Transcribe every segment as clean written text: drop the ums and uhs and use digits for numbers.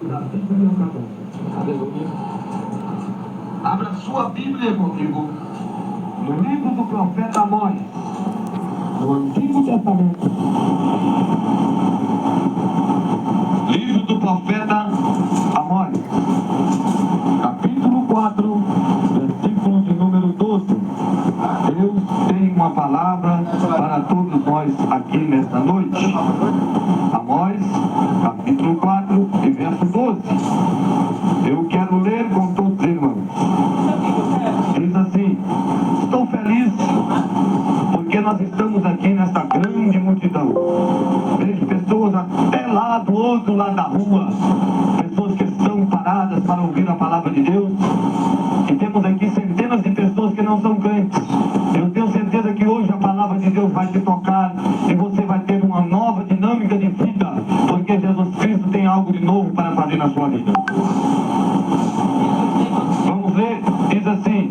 Aleluia. Abra sua Bíblia comigo no livro do profeta Amós, no Antigo Testamento. Livro do profeta Amós, capítulo 4, versículo de número 12. Deus tem uma palavra para todos nós aqui nesta noite. Amós, capítulo 4 e verso 12. Eu quero ler com todos os irmãos. Diz assim: estou feliz porque nós estamos aqui nesta grande multidão. Vejo pessoas até lá do outro lado da rua, pessoas que estão paradas para ouvir a palavra de Deus. E temos aqui centenas de pessoas que não são crentes. Eu tenho certeza que hoje a palavra de Deus vai te tocar e você vai ter uma nova dinâmica de vida, porque Jesus Cristo tem algo de novo para fazer na sua vida. Vamos ler, diz assim: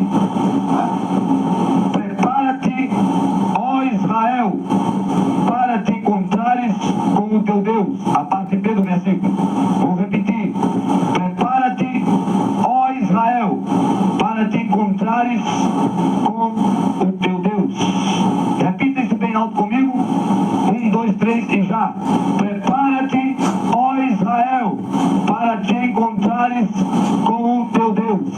prepara-te, ó Israel, para te encontrares com o teu Deus. A parte B do versículo. Vou repetir: prepara-te, ó Israel, para te encontrares com o teu Deus. Repita isso bem alto comigo. 1, 2, 3 e já. Prepara-te, ó Israel, para te encontrares com o teu Deus.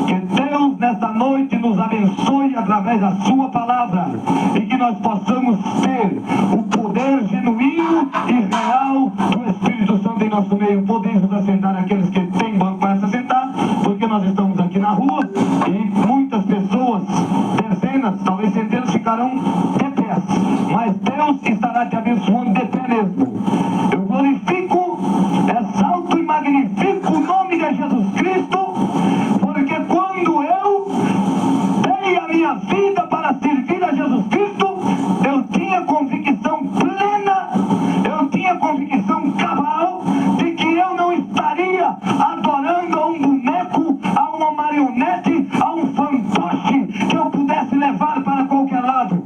Que Deus nesta noite nos abençoe através da sua palavra e que nós possamos ter o poder genuíno e real do Espírito Santo em nosso meio. Podemos assentar aqueles que têm banco para se assentar, porque nós estamos aqui na rua e muitas pessoas, dezenas, talvez centenas, ficarão de pé, mas Deus estará te abençoando de pé mesmo. Eu glorifico, exalto e magnifico o nome de Jesus Cristo, porque quando eu dei a minha vida para servir a Jesus Cristo, eu tinha convicção plena, eu tinha convicção cabal de que eu não estaria adorando a um boneco, a uma marionete, a um fantoche que eu pudesse levar para qualquer lado.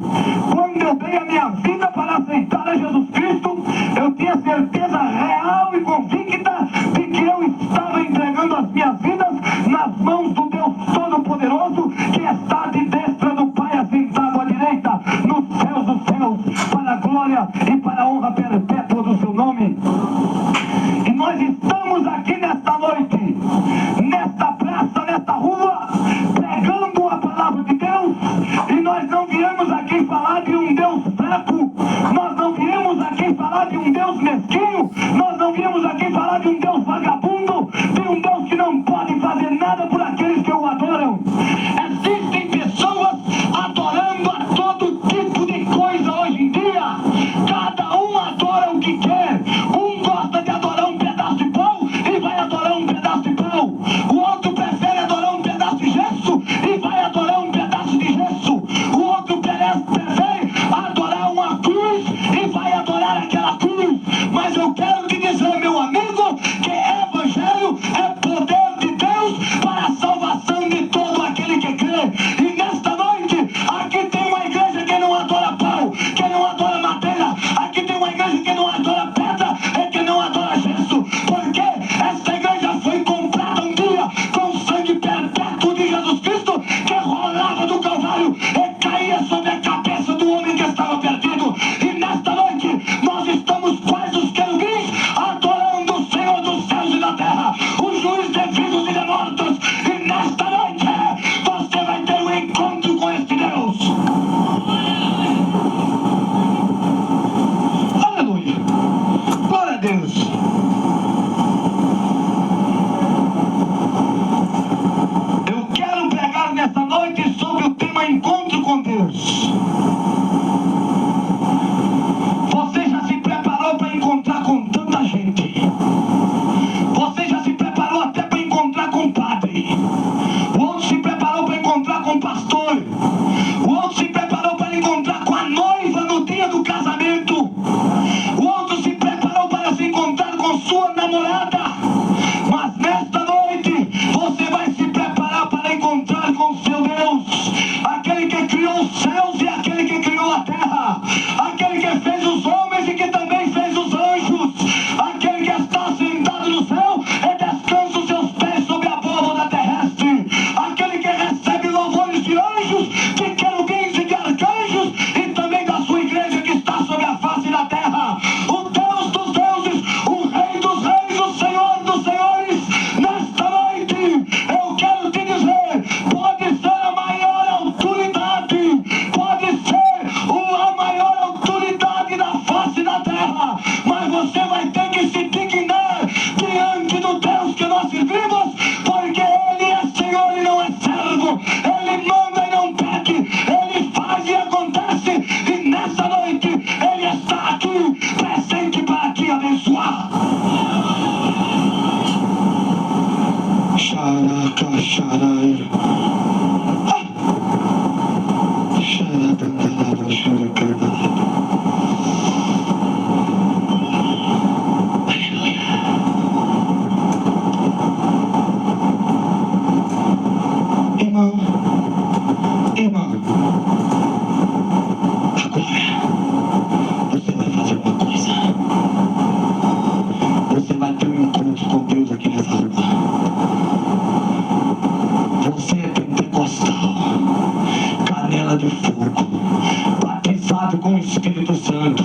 Quando eu dei a minha vida para aceitar a Jesus Cristo, eu tinha certeza real e convicta de que eu estava entregando as minhas vidas nas mãos do Deus Todo-Poderoso, que está de destra do Pai, assentado à direita, nos céus dos céus, para a glória e para a honra perpétua do seu nome. E nós estamos aqui nesta noite, nesta praça, nesta rua, pregando a palavra de Deus, e nós não viemos aqui falar de um Deus fraco, nós não viemos aqui falar de um Deus mesquinho, nós não viemos aqui falar de um Deus vagabundo, de um Deus que não pode fazer nada por aqueles que o adoram. Existem pessoas adorando a todo tipo de coisa hoje em dia, cada um adora o que quer. Um gosta de adorar um pedaço de pão e vai adorar um pedaço de pão, o outro prefere adorar um pedaço de gesso e vai adorar um pedaço de gesso, o outro prefere adorar uma cruz e vai adorar aquela cruz. Mas eu quero te dizer, meu amigo, que evangelho é poder de Deus para a salvação de todo aquele que crê. E nesta noite, aqui tem uma igreja que não adora pau, que não adora madeira, aqui tem uma igreja que não adora pedra e que não adora gesso, porque esta igreja foi comprada um dia com o sangue perpétuo de Jesus Cristo, que rolava do Calvário e caía sobre a cabeça do homem que estava perdido. E nesta noite nós estamos quase os querubins adorando o Senhor dos céus e da terra, o juiz de vivos e de mortos. E nesta noite você vai ter um encontro com este Deus. Aleluia, glória a Deus. Eu quero pregar nesta noite sobre o tema encontro com Deus. Você já se preparou para encontrar com tanta gente? Você já se preparou até para encontrar com o padre? O outro se preparou para encontrar com o pastor. O outro se preparou para encontrar com a noiva no dia do casamento. O outro se preparou para se encontrar com sua namorada. Mas nesta noite você vai se preparar para encontrar com seu Deus, aquele que criou os céus e aquele que criou a terra, aquele que fez os homens e que também fez os anjos, aquele que está sentado no céu com Deus aqui nessa lugar. Você é pentecostal, canela de fogo, batizado com o Espírito Santo,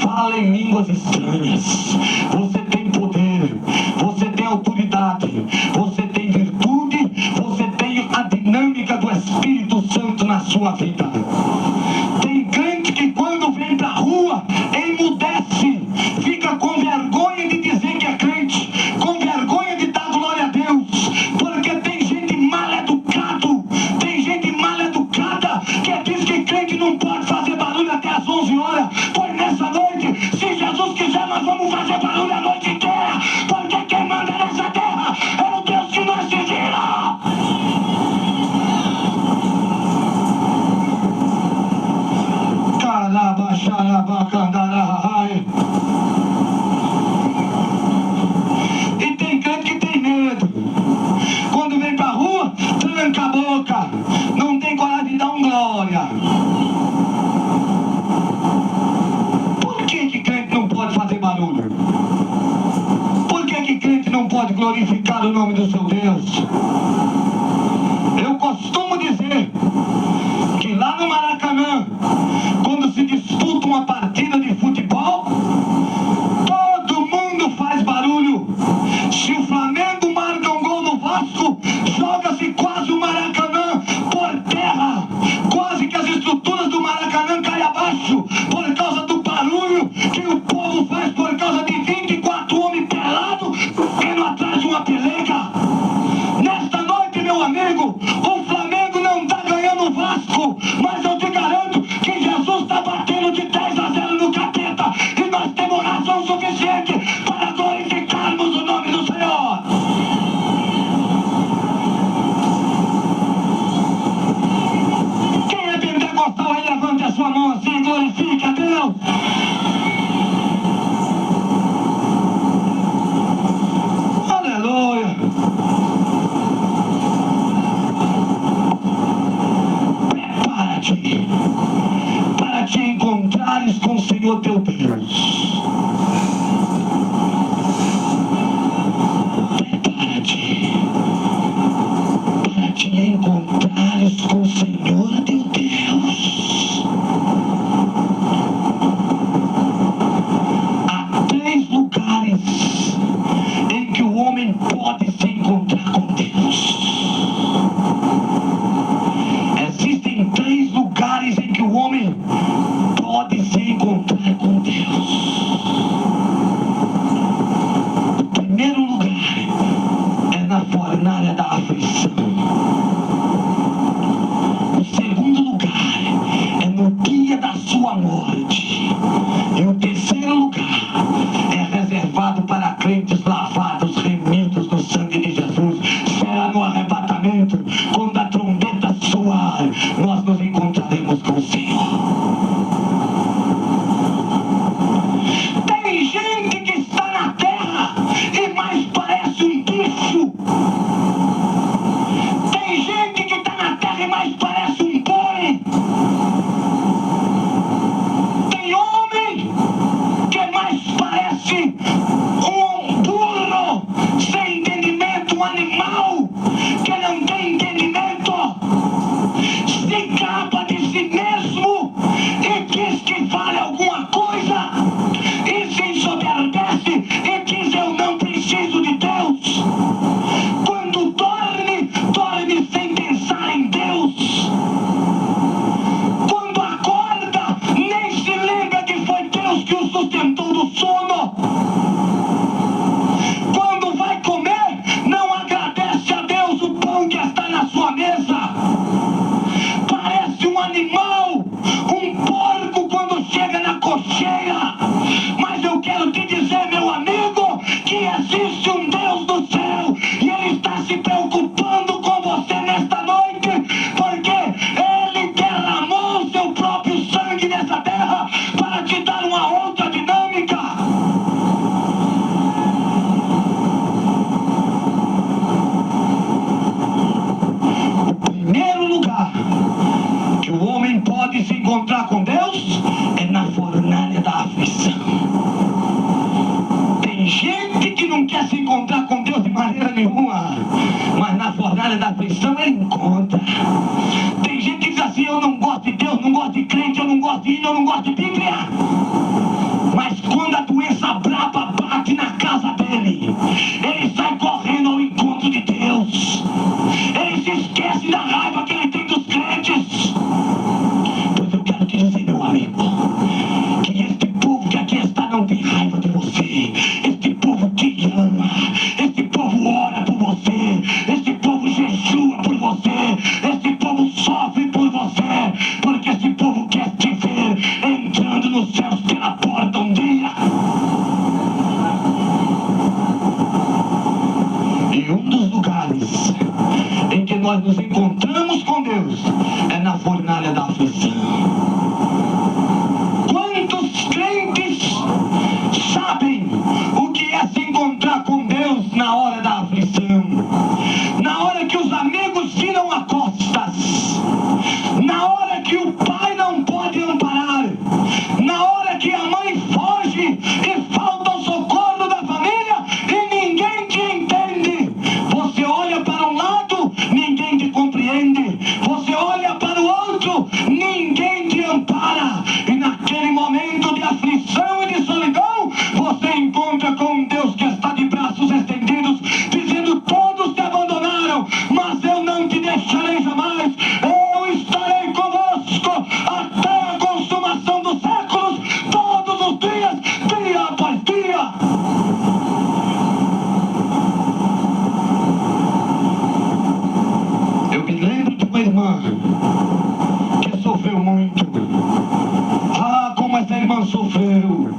fala em línguas estranhas, você tem poder, você tem autoridade, você tem virtude, você tem a dinâmica do Espírito Santo na sua vida. Tem crente que quando vem pra rua, emudece, fica com vergonha de dizer que é crente, com vergonha de dar glória a Deus, porque tem gente mal educada que diz que crente não pode fazer barulho até às 11 horas. Pois nessa noite, se Jesus quiser, nós vamos fazer barulho a noite inteira, porque quem manda nessa terra é o Deus que nós seguimos. E tem crente que tem medo. Quando vem pra rua, tranca a boca, não tem coragem de dar um glória. Por que crente não pode fazer barulho? Por que crente não pode glorificar o nome do seu Deus? Eu costumo dizer que lá no Maracanã, quando se disputa uma partida de futebol, todo mundo faz barulho. Se o Flamengo marca um gol no Vasco, joga-se quase o Maracanã por terra, quase que as estruturas do Maracanã caem abaixo, por causa do barulho que o povo faz, por causa de 24 homens pelados indo atrás de uma peleca. Nesta noite, meu amigo, o Flamengo não está ganhando quer se encontrar com Deus de maneira nenhuma, mas na fornalha da aflição ele encontra. Tem gente que diz assim: eu não gosto de Deus, não gosto de crente, eu não gosto de hino, eu não gosto de Bíblia. Mas quando a doença braba bate na casa dele, ele sai correndo ao encontro de Deus. Ele se esquece da raiva que ele tem dos crentes. Pois eu quero te dizer, meu amigo, que este povo que aqui está não tem raiva de você. Este povo te ama. Este povo ora por você. Este povo jejua por você. Este povo sofre por você. Porque este povo quer te ver entrando nos céus pela porta um dia. E um dos lugares em que nós nos encontramos com Deus é na fornalha da aflição. Quantos crentes sabem o que é se encontrar com Deus na hora da aflição? Na hora que os amigos viram a costas, na hora que o pai não pode amparar, na hora que a mãe foge e falta o socorro da família e ninguém te entende. Você olha para um lado, ninguém te compreende. Você olha para o outro, ninguém te ampara. E naquele momento de aflição e de solidão, você encontra com um Deus que está de braços estendidos, dizendo: todos te abandonaram, mas eu não te deixarei jamais. Eu estarei convosco até a consumação dos séculos, todos os dias, dia após dia. Eu me lembro de uma irmã que sofreu muito. Ah, como essa irmã sofreu.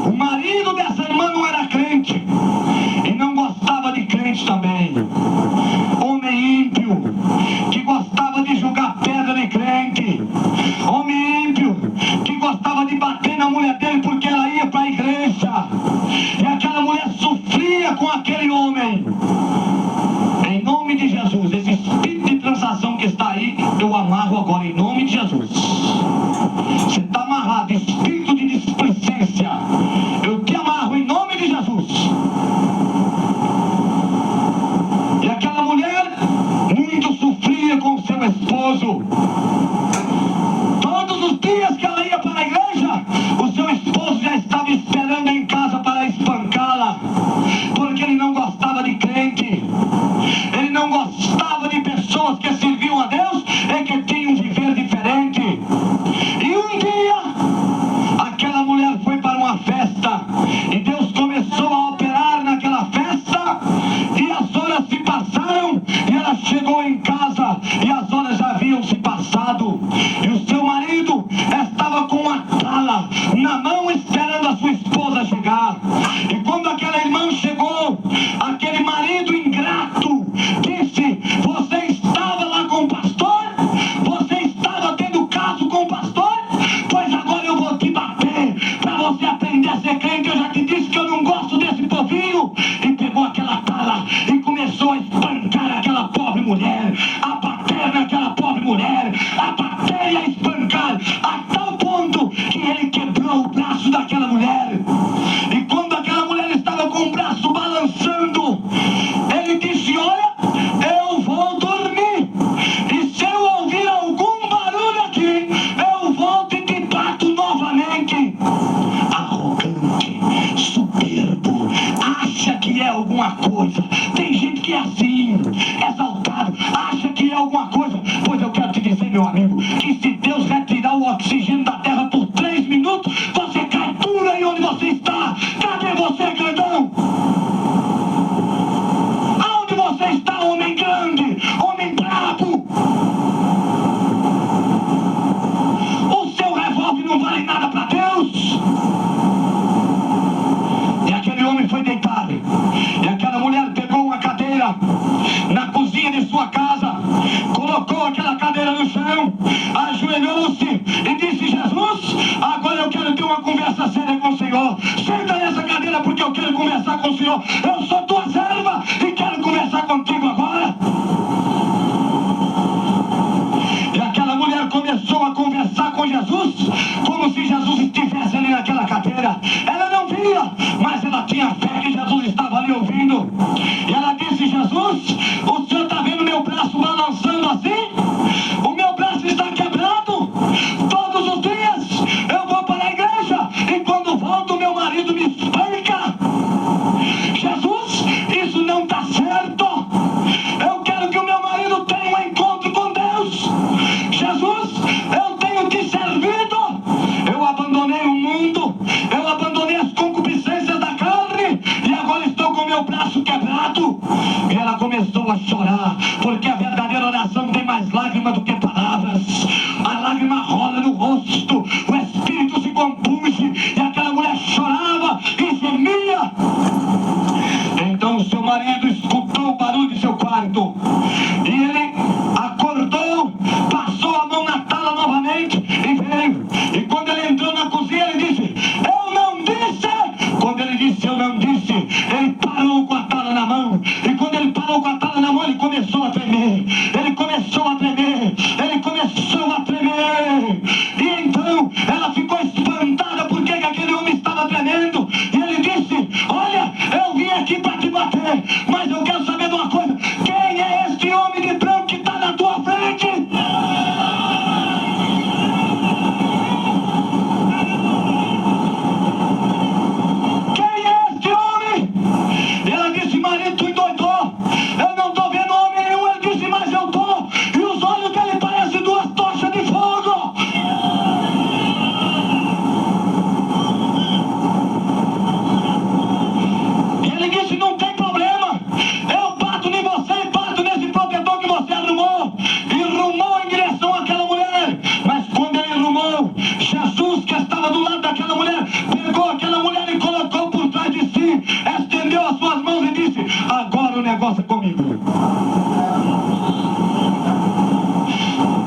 O marido dessa irmã não era crente e não gostava de crente também. Homem ímpio, que gostava de jogar pedra de crente. Homem ímpio, que gostava de bater na mulher dele porque ela ia para a igreja. E aquela mulher sofria com aquele homem. Em nome de Jesus, esse espírito de transação que está aí, eu amarro agora em nome de Jesus. Você está amarrado, espírito de displicência, eu te amarro em nome de Jesus. E aquela mulher muito sofria com seu esposo. Todos os dias que ela ia para a igreja, o seu esposo já estava esperando em casa para espancá-la, porque ele não gostava de crente. Ele não gostava de pessoas que serviam a Deus e que tinham um viver diferente. E um dia, aquela mulher foi para uma festa e Deus começou a operar naquela festa e as horas se passaram e ela chegou em casa e as horas já haviam se passado. E o seu marido estava com uma tala na mão esperando a sua esposa chegar. E quando aquela irmã chegou, aquele marido ingrato disse: você estava lá com o pastor? Você estava tendo caso com o pastor? Pois agora eu vou te bater para você aprender a ser crente. Eu já te disse que eu não gosto desse povinho. E pegou aquela tala e começou a espancar aquela pobre mulher, a bater naquela pobre mulher, a bater e a espancar, a tal ponto que ele quebrou o braço daquela mulher. E quando aquela mulher estava com o braço balançando, ele disse: olha, eu vou dormir, e se eu ouvir algum barulho aqui, eu volto e te bato novamente. Arrogante, soberbo, acha que é alguma coisa. Tem gente que é assim, exaltado, acha que é alguma coisa. Pois eu quero te dizer, meu amigo, que se Deus retirar o oxigênio da terra por 3 minutos, você cai duro aí onde você está. Cadê você, grandão? Aonde você está, homem grande, homem brabo? O seu revólver não vale nada para Deus. E aquele homem foi deitar, e aquela mulher pegou uma cadeira na cozinha de sua casa, colocou aquela cadeira no chão, ajoelhou-se e disse: Jesus, agora eu quero ter uma conversa séria com o Senhor. Senta nessa cadeira porque eu quero conversar com o Senhor. Eu sou tua serva e quero conversar contigo agora. E aquela mulher começou a conversar com Jesus como se Jesus estivesse ali naquela cadeira. Ela não via, mas ela tinha fé que Jesus estava ali o meu braço quebrado. E ela começou a chorar, porque a verdadeira oração tem mais lágrima do que palavras. A lágrima rola no rosto, o espírito se compunge, e aquela mulher chorava e gemia. Então o seu marido escutou o barulho de seu quarto, e ele acordou, passou a mão na tala novamente e veio. E quando ele entrou na cozinha, ele disse: eu não disse. Quando ele disse eu não disse, ele parou com a tala na mão. E quando ele parou com a tala na mão, ele começou a tremer. Ele começou a tremer. Ele começou a tremer. E então ela ficou espantada porque aquele homem estava tremendo. E ele disse: olha, eu vim aqui para te bater, mas eu quero saber de uma coisa: quem é este homem de branco que está na tua frente? Quem é este homem? Ela disse: marido, tu endoidou, eu não estou vendo homem nenhum. Ele disse: mas eu estou. E os olhos dele parecem duas tochas de fogo. Ele disse: não tem problema, eu bato em você e bato nesse protetor que você arrumou. E rumou em direção àquela mulher. Mas quando ele rumou, Jesus, que estava do lado daquela mulher, pegou aquela mulher e colocou por trás de si, estendeu as suas mãos e disse: agora o negócio é comigo.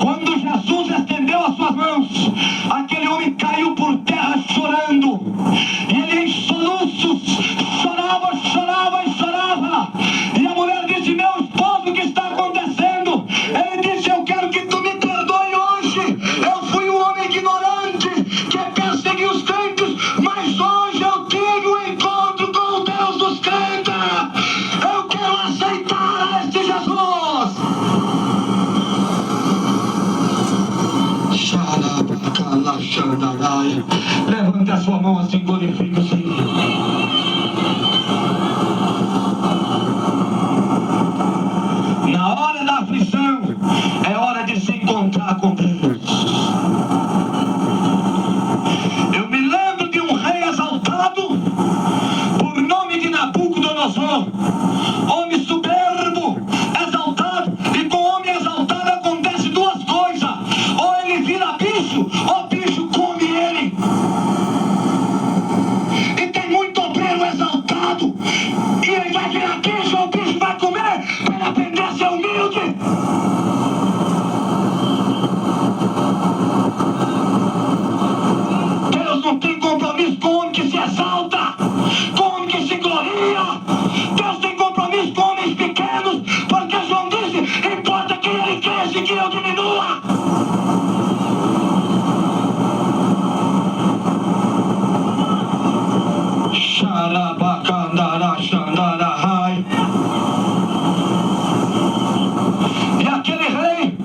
Quando Jesus estendeu as suas mãos, aquele homem caiu por terra chorando. E ele, em soluços, chorava, chorava e chorava. E a mulher disse: meu esposo, o que está acontecendo? Ele disse: eu quero que tu me perdoe hoje. Eu fui um homem ignorante que persegui os crentes, mas hoje eu tive um encontro com o Deus dos crentes. Eu quero aceitar este Jesus. Levante a sua mão assim, glorifique o Senhor. Na hora da aflição, é hora de se encontrar com Deus. Eu me lembro de um rei exaltado, por nome de Nabucodonosor, homem soberbo, exaltado. E com homem exaltado acontece duas coisas: ou ele vira bicho, ou bicho come ele. E tem muito obreiro exaltado, e ele vai virar bicho, ou o bicho vai comer, para ele aprender a ser humilde. Deus não tem compromisso com o homem que se exalta, com o homem que se gloria. Deus tem compromisso com homens pequenos, porque João disse: importa que ele cresça e que eu diminua. E aquele rei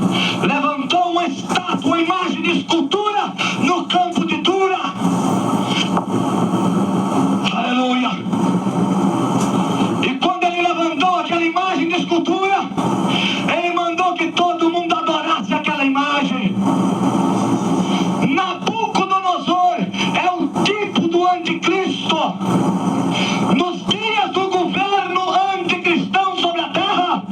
levantou uma estátua, uma imagem de escultura no campo de Dura. Aleluia! E quando ele levantou aquela imagem de escultura, ele mandou que todo mundo adorasse aquela imagem. Nabucodonosor é o tipo do anticristo. Nos dias do governo anticristão sobre a terra,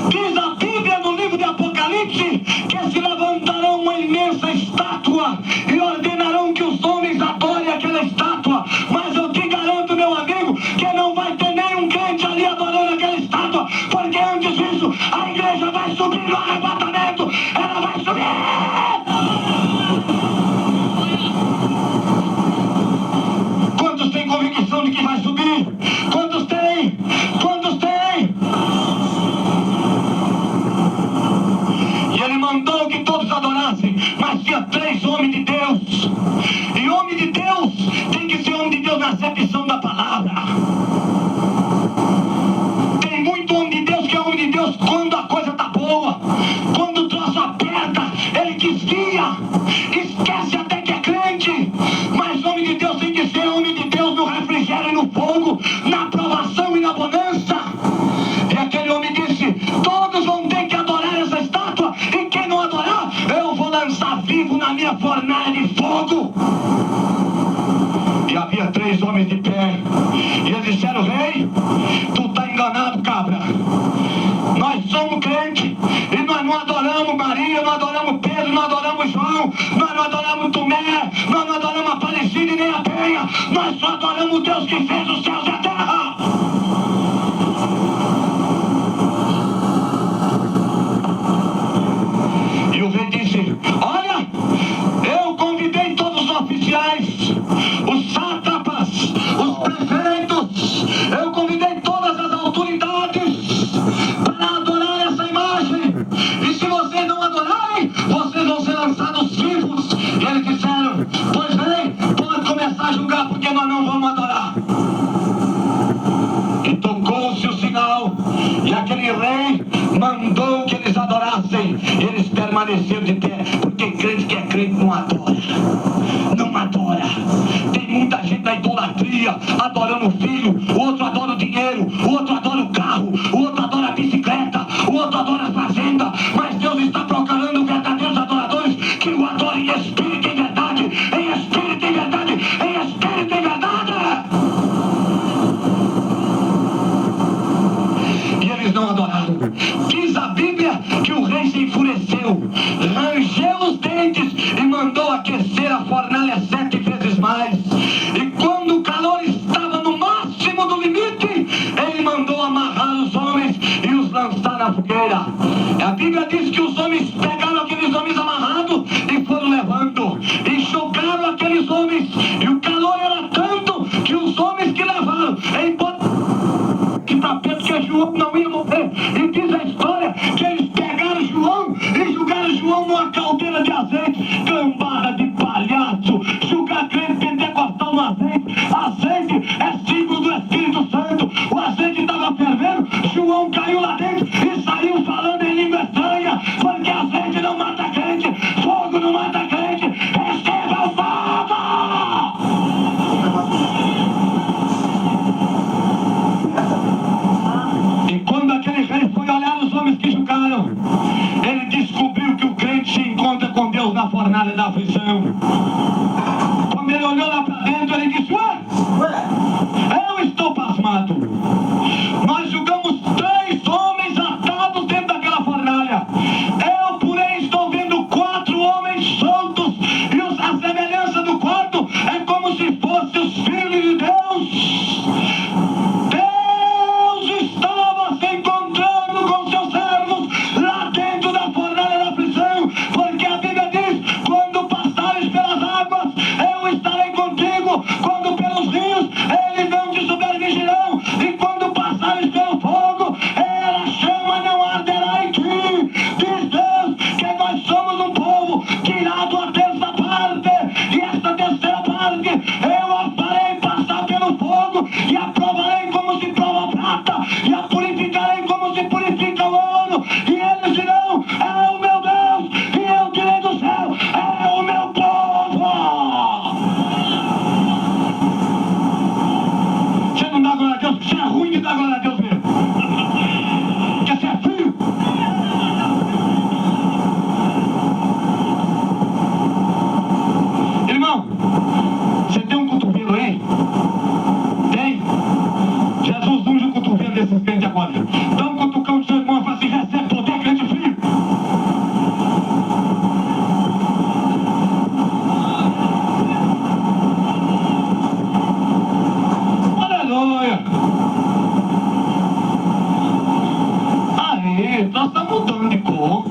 diz a Bíblia no livro de Apocalipse que se levantarão uma imensa estátua e ordenarão que os homens adorem aquela estátua. Mas eu te garanto, meu amigo, que não vai ter nenhum crente ali adorando aquela estátua, porque antes disso a igreja vai subir no arrebatamento. Ela vai subir! Quantos têm convicção de que vai subir? Quantos têm? Quantos têm? E ele mandou que todos adorassem, mas tinha 3 homens de Deus. E homem de Deus tem que ser homem de Deus na acepção da palavra. Tem muito homem de Deus que é homem de Deus quando a coisa tá boa. Quando o troço aperta, ele desvia, esquece até que é crente. Mas homem de Deus tem que ser homem de Deus no refrigério e no fogo, na provação e na bonança. E aquele homem disse: todos vão ter que adorar essa estátua, e quem não adorar, eu vou lançar vivo na minha fornalha de fogo. E havia 3 homens de pé, e eles disseram: rei, tu danado, cabra. Nós somos crentes e nós não adoramos Maria, não adoramos Pedro, não adoramos João, nós não adoramos Tomé, nós não adoramos a Palestina e nem a Penha. Nós só adoramos o Deus que fez os céus e a terra. E o rei disse: olha, eu convidei todos os oficiais, os sátrapas, os prefeitos, eu convidei todas as autoridades para adorar essa imagem. E se vocês não adorarem, vocês vão ser lançados vivos. E eles disseram: pois bem, pode começar a julgar, porque nós não vamos adorar. E tocou-se o sinal, e aquele rei mandou que eles adorassem. E eles permaneceram de pé, porque crente que é crente não adora. Não adora. Tem muita gente na idolatria, adorando o filho, o outro adora o dinheiro, o outro adora o carro, o outro adora a bicicleta, o outro adora a fazenda. Mas Deus está procurando verdadeiros adoradores que o adorem em espírito e em verdade, em espírito e em verdade, em espírito e em verdade. E eles não adoraram. Diz a Bíblia que o rei se enfureceu, rangeu os dentes e mandou aquecer a fornalha 7 vezes mais. E quando o calor estava no máximo do limite, ele mandou amarrar os homens e os lançar na fogueira. A Bíblia diz que os homens pegaram aqueles homens amarrados e foram levando, e jogaram aqueles homens, e o calor era tanto que os homens que levaram, embora que para Pedro que João não ia morrer. E diz a história que eles pegaram João e jogaram João numa caldeira de azeite. Cambada de palhaço, jogar crente pentecostal no azeite. Azeite é símbolo do Espírito Santo. O azeite estava fervendo, João caiu lá dentro e saiu falando em língua estranha, porque azeite não mata crente, fogo não mata crente. Receba o fogo! E quando aquele rei foi olhar os homens que julgaram, ele descobriu que o crente se encontra com Deus na fornalha da aflição. Quando ele olhou lá para dentro, ele disse: ué, eu estou pasmado. Nós julgamos 3 homens atados dentro daquela fornalha. Eu, porém, estou vendo 4 homens soltos. E a semelhança do quarto é como se fossem os filhos de Deus. Deus estava se encontrando com seus servos lá dentro da fornalha da prisão, porque a Bíblia diz: quando passares pelas águas, eu estarei contigo, quando pelos rios, eles não te submergirão, e quando passares pelo fogo, a chama não arderá em ti. Diz Deus que nós somos um povo tirado a 3ª parte, e esta 3ª parte eu a farei passar pelo fogo, e a provarei como se prova a prata, e a purificarei como se purifica o ouro, e eles dirão: é o meu Deus, e eu direi do céu: é o meu povo. Você não dá glória a Deus, você é ruim de dar glória a Deus mesmo, porque você é frio. Irmão, você tem um cotovelo aí? Tem? Jesus unge o cotovelo desses crentes agora. Dá um cutucão do seu irmão e fala assim: recebe poder, crente frio. Aleluia. Aí, nós estamos mudando de cor.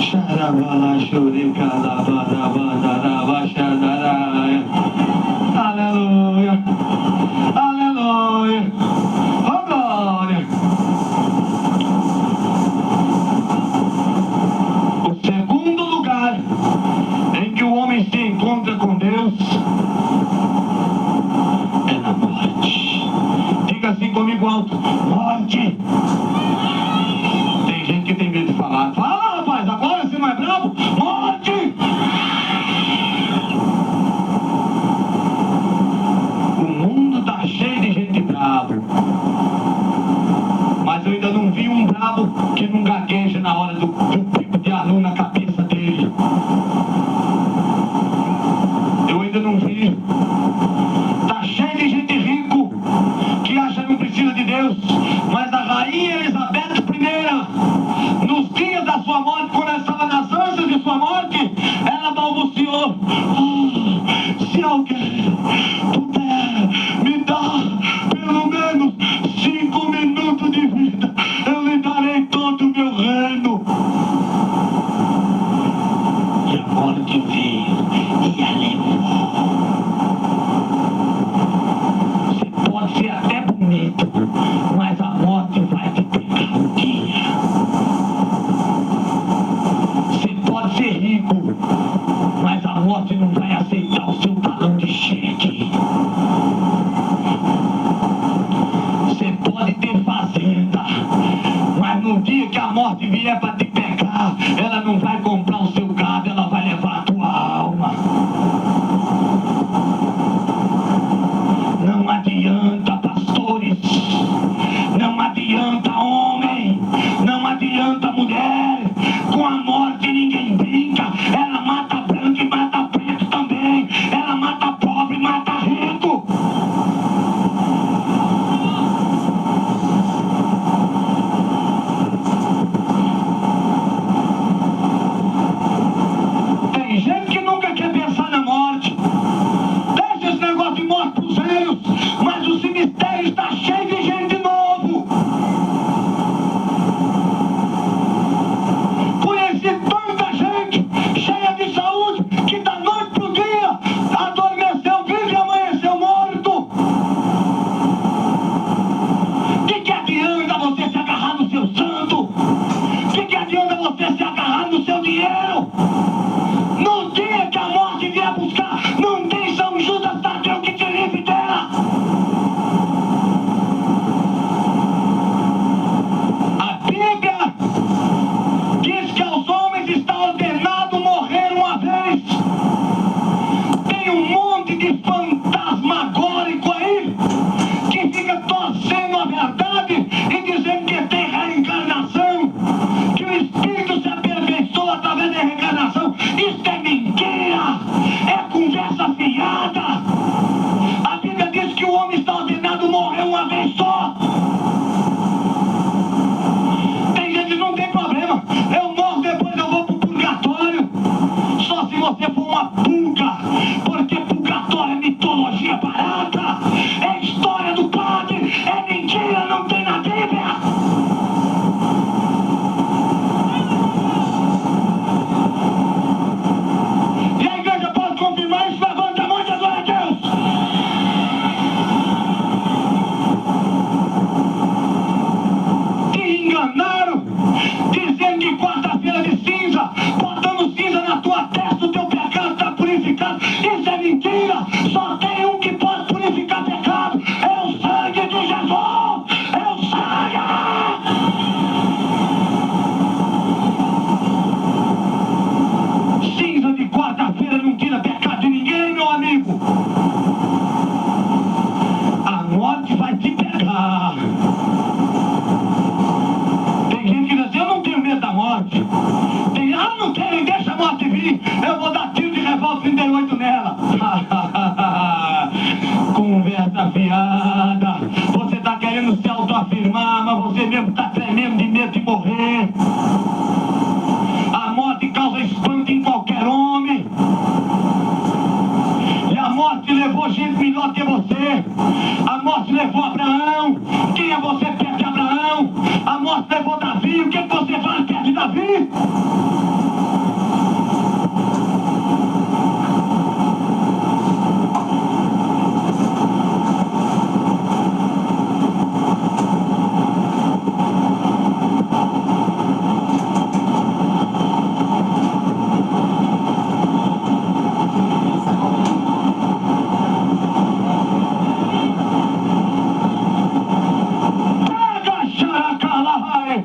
Xarabalá, xuricalabá, xararaia. Aleluia. jeito, mas a morte vai te pegar um dia. Você pode ser rico, mas a morte não vai aceitar o seu talão de cheque. Você pode ter fazenda, mas no dia que a morte vier para te pegar, ela não vai comprar o seu gado, ela vai levar a tua alma. Não adianta, pastores, não adianta, homem, não adianta, mulher, com a morte ninguém brinca. Ela mata branco e mata preto também, ela mata pobre e mata rico. Tem gente que nunca quer pensar na morte. Deixa esse negócio de morte pros velhos, mas o cemitério está cheio de gente novo. Conheci tanta gente cheia de saúde que da noite pro dia adormeceu vivo e amanheceu morto. Que adianta você se agarrar no seu santo? Que adianta você se agarrar no seu dinheiro? No dia que a morte vier buscar, não tem São Judas Tadeu que te livre dela. A Bíblia diz que aos homens está ordenado morrer uma vez. Tem um monte de fantasmagórico aí que fica torcendo a verdade e dizendo que tem reencarnação, que o espírito se aperfeiçoa através da reencarnação. Isso é mentira, é conversa fiada. A Bíblia diz que o homem está ordenado morrer uma vez só. Tem gente que não tem problema, eu morro, depois eu vou pro purgatório. Só se você for uma pulga, porque purgatório é mitologia barata, é história do padre, é mentira, não tem na Bíblia. E a igreja pode confirmar isso? Levanta a mão e diz glória a Deus. Te enganaram, dizendo que quarta-feira de cinza, botando cinza na tua testa, o teu pecado está purificado. Isso é mentira. Só tem um que pode purificar pecado, é o sangue de Jesus. É o sangue. Cinza de quarta-feira não tira pecado de ninguém, meu amigo. A morte vai te pegar. Tem gente que diz assim, eu não tenho medo da morte. Tem, não tem, deixa a morte vir. Eu vou dar tiro de revólver 38 nela. Conversa fiada. Você tá querendo se autoafirmar, mas você mesmo tá tremendo de medo de morrer. A morte causa espanto em qualquer homem. E a morte levou gente melhor que você. A morte levou Abraão. Quem é você perto de Abraão? A morte levou Davi. O que você faz perto de Davi? Pega, xaracalai!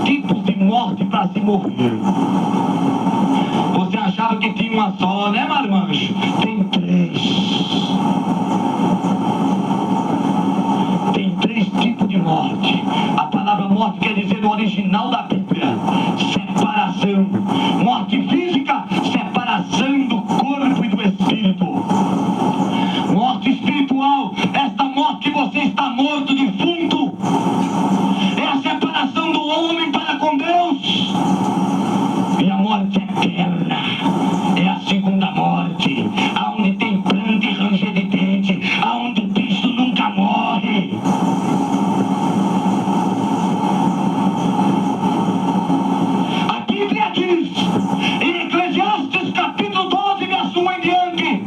tipos de morte para se morrer. Você achava que tinha uma só, né, Marmanjo? Tem 3. Tem 3 tipos de morte. A palavra morte quer dizer no original da Bíblia: separação. Morte física, separação do corpo e do espírito. Morte espiritual, esta morte que você está morto, defunto, é a separação do homem para com Deus. E a morte eterna é a segunda morte, aonde tem pranto e ranger de dente, aonde o bicho nunca morre. A Bíblia diz, em Eclesiastes capítulo 12, verso 1 em diante: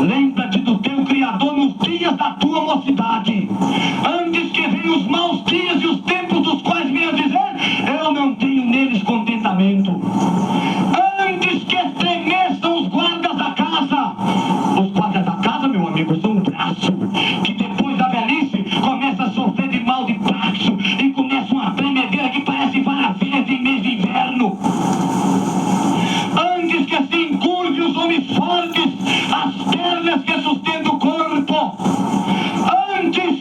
lembra-te do teu Criador nos dias da tua mocidade, antes que venham os maus dias e os tempos dos quais venhas dizer: eu não tenho neles contentamento. Antes que estremeçam os guardas da casa. Os guardas da casa, meu amigo, são um braço que depois da velhice começa a sofrer de mal de braço e começa uma tremedeira que parece maravilha em mês de inverno. Antes que se encurve os homens fortes, as pernas que sustentam o corpo. Antes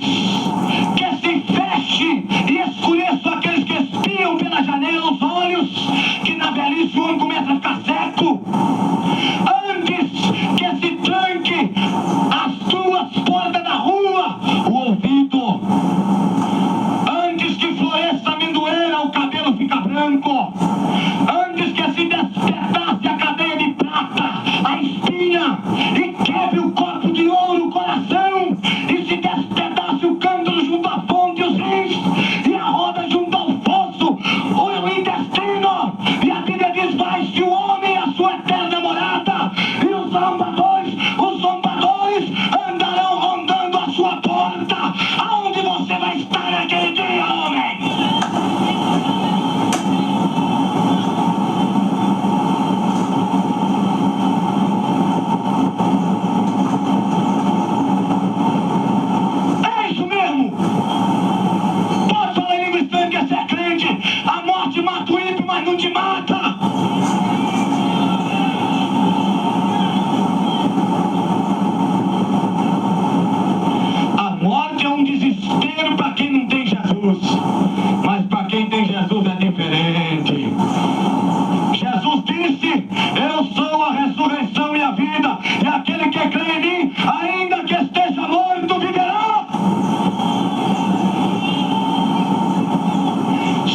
que se feche e escureça aqueles que espiam pela janela os olhos, que na velhice o homem começa a ficar seco. Antes que se tranque as tuas portas da rua, o ouvido. Antes que floresça a amendoeira, o cabelo fica branco. Antes que se despedace a cadeia de prata, a espinha, e quebre o corpo de ouro, o coração, e se despedace o cântaro junto à fonte, os rins, e a roda junto ao fosso, o intestino. E a Bíblia diz mais que o homem é a sua eterna morada, e os zombadores andarão rondando a sua porta. Aonde você vai estar naquele dia, homem? É isso mesmo! Pode falar em língua estranha que você é crente. A morte mata o ímpio, mas não te mata. A morte é um desespero para quem não tem Jesus, mas para quem tem Jesus é diferente. Jesus disse: eu sou a ressurreição e a vida, e aquele que crê em mim, ainda que esteja morto, viverá.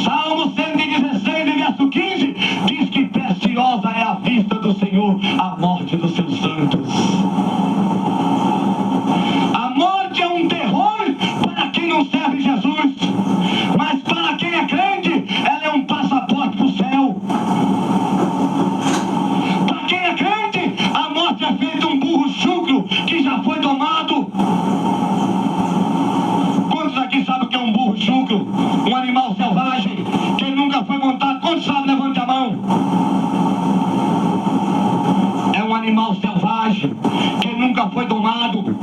Salmo 116, verso 15, diz que preciosa é a vista do Senhor a morte dos seus santos. A morte é um terror para quem não serve Jesus, mas para quem é crente, ela é um passaporte para o céu. Para quem é crente, a morte é feita um burro chucro que já foi domado. Quantos aqui sabem o que é um burro chucro? Um animal selvagem que nunca foi montado. Quantos sabem? Levante a mão. É um animal selvagem que nunca foi domado.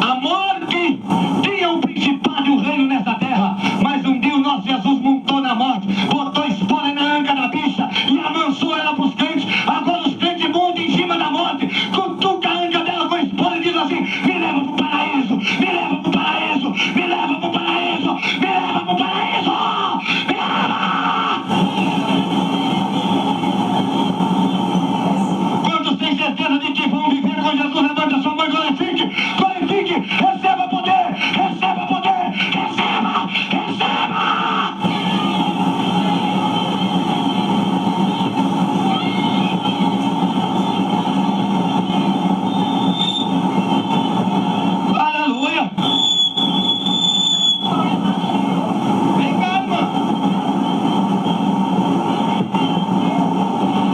A morte tinha um principado e um reino nessa terra, mas um dia o nosso Jesus montou na morte, botou espora na anca da bicha e amansou ela para os crentes. Agora os crentes montam em cima da morte, cutuca a anca dela com espora e diz assim: me leva para o paraíso, me leva para o paraíso, me leva para o paraíso, me leva para o paraíso, me leva! Quantos têm certeza de que vão viver com Jesus? Levanta sua mão e glorifique, glorifique, receba poder, receba poder, receba, receba! Aleluia! Vem cá, irmã!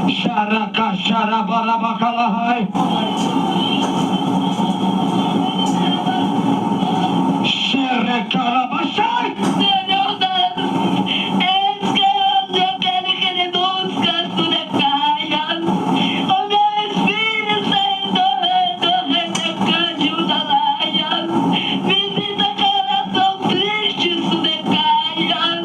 Xaraca, xarabarabacalahai! Xerecarabachai! Senhor Deus, eis que eu quero que reduzca sobre caias. O meu Espírito Santo redecade da laia. Visita coração triste sobre caias.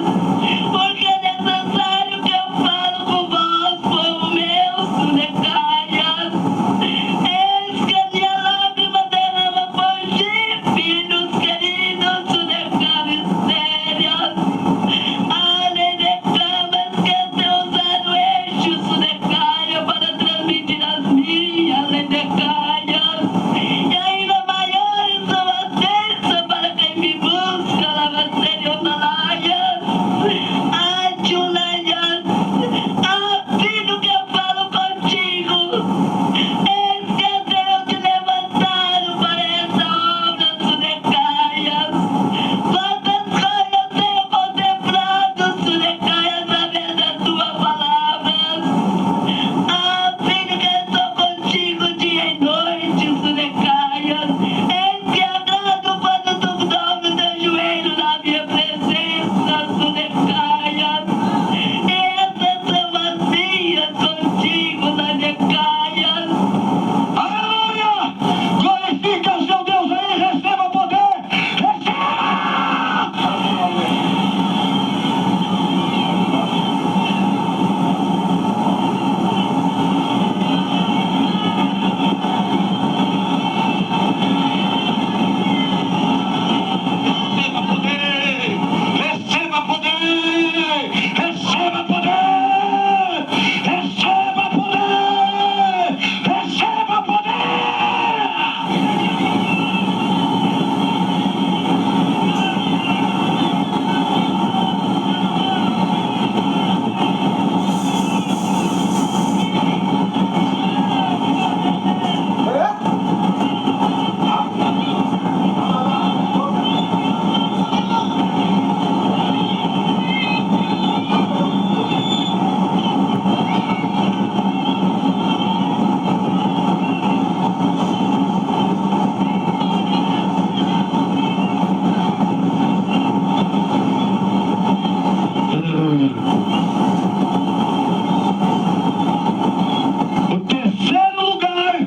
O terceiro lugar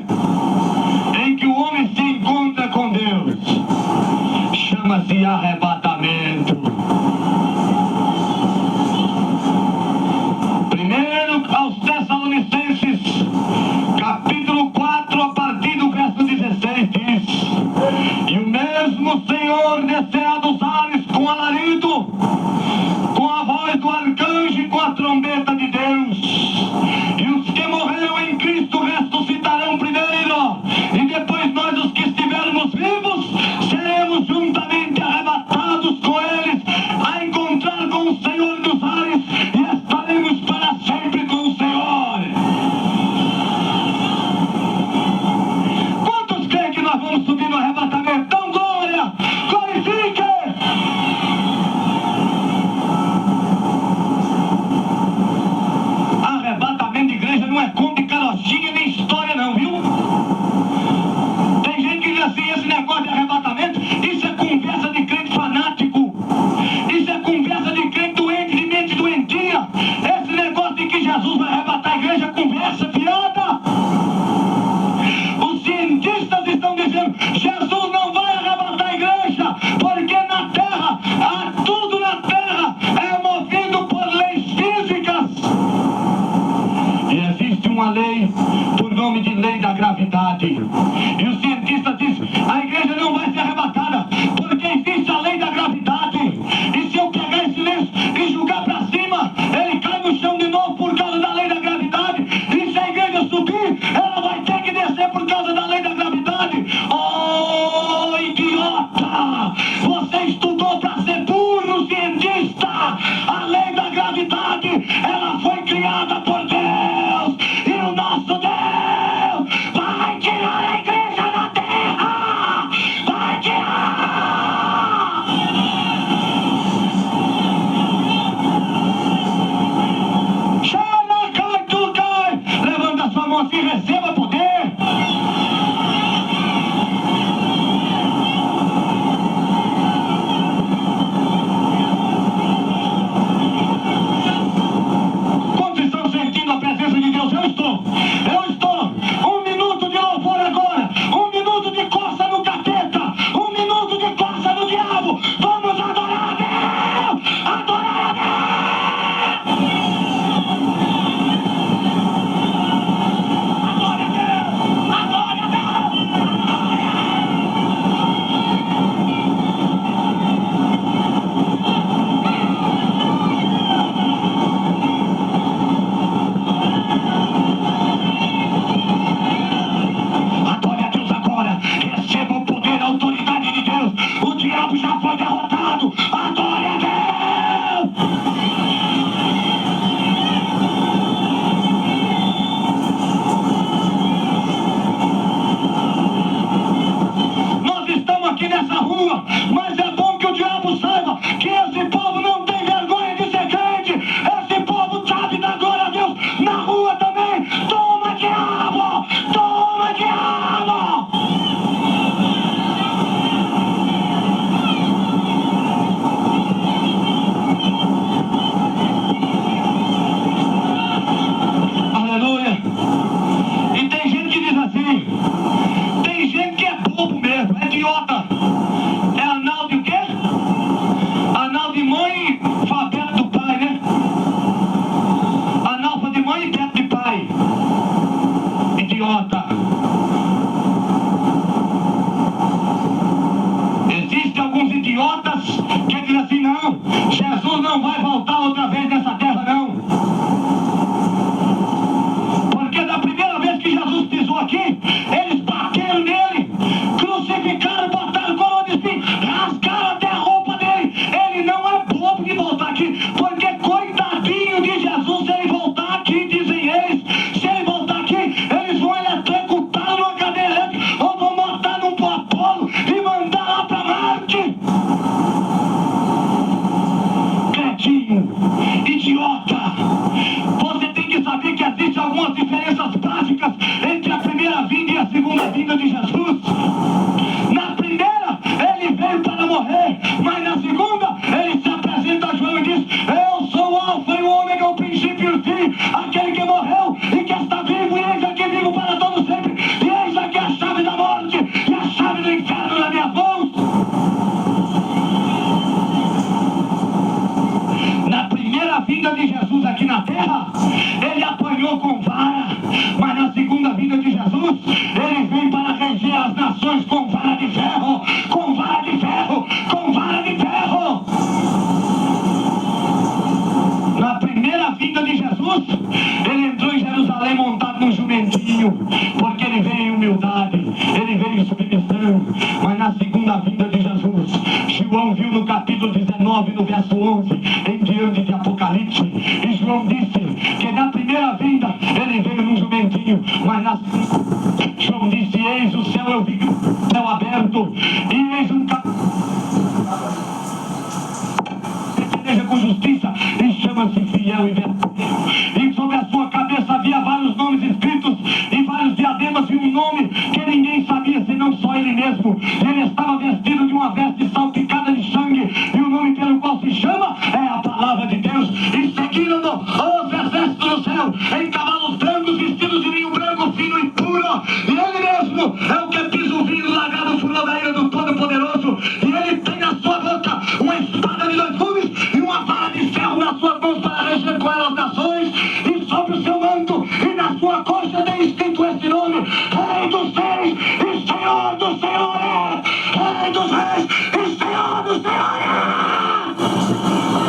em que o homem se encontra com Deus chama-se arrebatamento. Primeiro aos Tessalonicenses, capítulo 4, a partir do verso 16, diz: e o mesmo Senhor descerá dos ares com alarido, com a voz do arcanjo e com a trombeta de Deus, e os que morreram em Cristo ressuscitarão primeiro, e depois nós, os que estivermos vivos, seremos juntamente arrebatados com eles, a encontrar com o Senhor dos ares, e estaremos para sempre com o Senhor. Quantos creem que nós vamos subir no arrebatamento? Então glória, glorifique! Arrebatamento de igreja não é conto de carochinha nem história não, viu? Tem gente que diz assim, esse negócio de arrebatamento, isso é conversa de crente fanático, isso é conversa de crente doente, de mente doentia. Esse negócio de que Jesus vai arrebatar a igreja é conversa fiada. Os cientistas estão dizendo, Jesus não vai arrebatar a igreja, porque na terra, tudo na terra é movido por leis físicas. E existe uma lei por nome de lei da gravidade. E os cientistas dizem, a igreja não vai ser arrebatada, porque existe a lei da gravidade. E se eu pegar esse lenço e jogar para cima, ele cai no chão de novo por causa da lei da gravidade. E se a igreja subir, ela vai ter que descer por causa da lei da gravidade. Oh, idiota! Você estudou para ser burro, cientista! A lei da gravidade, ela foi criada por Deus! E o nosso Deus vai tirar a igreja da terra! Vai tirar! Chama, cai, tu cai! Levanta sua mão assim, receba poder! Quantos estão sentindo a presença de Deus? Eu estou! Eu estou! Um minuto de louvor agora! Um minuto de coça no capeta! Um minuto de coça no diabo! Vamos adorar a Deus! Adorar a Deus! Adore a Deus! Adore a Deus! Adore a Deus agora! Receba o poder, a autoridade de Deus! O diabo já foi derrotado! Adore a Deus! Nós estamos aqui nessa rua, mas é bom que o diabo saiba que esse povo não tem vergonha de ser crente. Esse povo sabe dar glória a Deus na rua também. Toma, diabo! Toma, diabo! Aleluia! E tem gente que diz assim, tem gente que é bobo mesmo, é idiota. É anal de o quê? Anal de mãe, fabeto do pai, né? Analfa de mãe e teto de pai. Idiota. Existem alguns idiotas que dizem assim, não, Jesus não vai voltar outra vez nessa terra, não. Porque da primeira vez que Jesus pisou aqui, eles bateram nele, crucificaram, botaram coroa de espinho, rasgaram até a roupa dele. Ele não é bobo de voltar aqui, porque coitadinho de Jesus, se ele voltar aqui, dizem eles, se ele voltar aqui, eles vão eletrocutá-lo numa cadeira elétrica, ou vão botar num Apolo e mandar lá pra Marte. Cretinho, idiota. Você tem que saber que existem algumas diferenças básicas entre a primeira vinda e a segunda vinda de Jesus. Na primeira, ele veio para morrer, mas na segunda, ele se apresenta a João e diz, eu sou o Alfa e o princípio e o fim, aquele que morreu e que está vivo, e eis aqui vivo para todo sempre, e eis aqui a chave da morte e a chave do inferno nas minhas mãos. Na primeira vinda de Jesus aqui na terra, ele apanhou com vara, mas na segunda vinda de Jesus, ele vem para reger as nações com vara de ferro, com vara de ferro, com vara de ferro. Na primeira vinda de Jesus, ele entrou em Jerusalém montado num jumentinho, porque ele veio em humildade, ele veio em submissão. Mas na segunda vinda de Jesus, João viu no capítulo 19, no verso 11, em diante de Apocalipse, e João disse que na primeira vinda ele veio num jumentinho, mas na João disse: eis o céu, eu vi o céu aberto, e eis um com justiça, e chama-se fiel e verdadeiro. E sobre a sua cabeça havia vários nomes escritos, e vários diademas, e um nome que ninguém sabia, senão só ele mesmo. Ele estava vestido de uma veste salpicada de sangue, e o nome pelo qual se chama é a palavra de Deus. E seguiram-no os exércitos do céu, em cavalos brancos, vestidos de linho branco, fino e puro. E ele mesmo é o que pisa o vinho lagado, furor da ira do Todo-Poderoso. E ele tem na sua boca uma espada de dois gumes, e uma vara de ferro nas suas mãos para reger com elas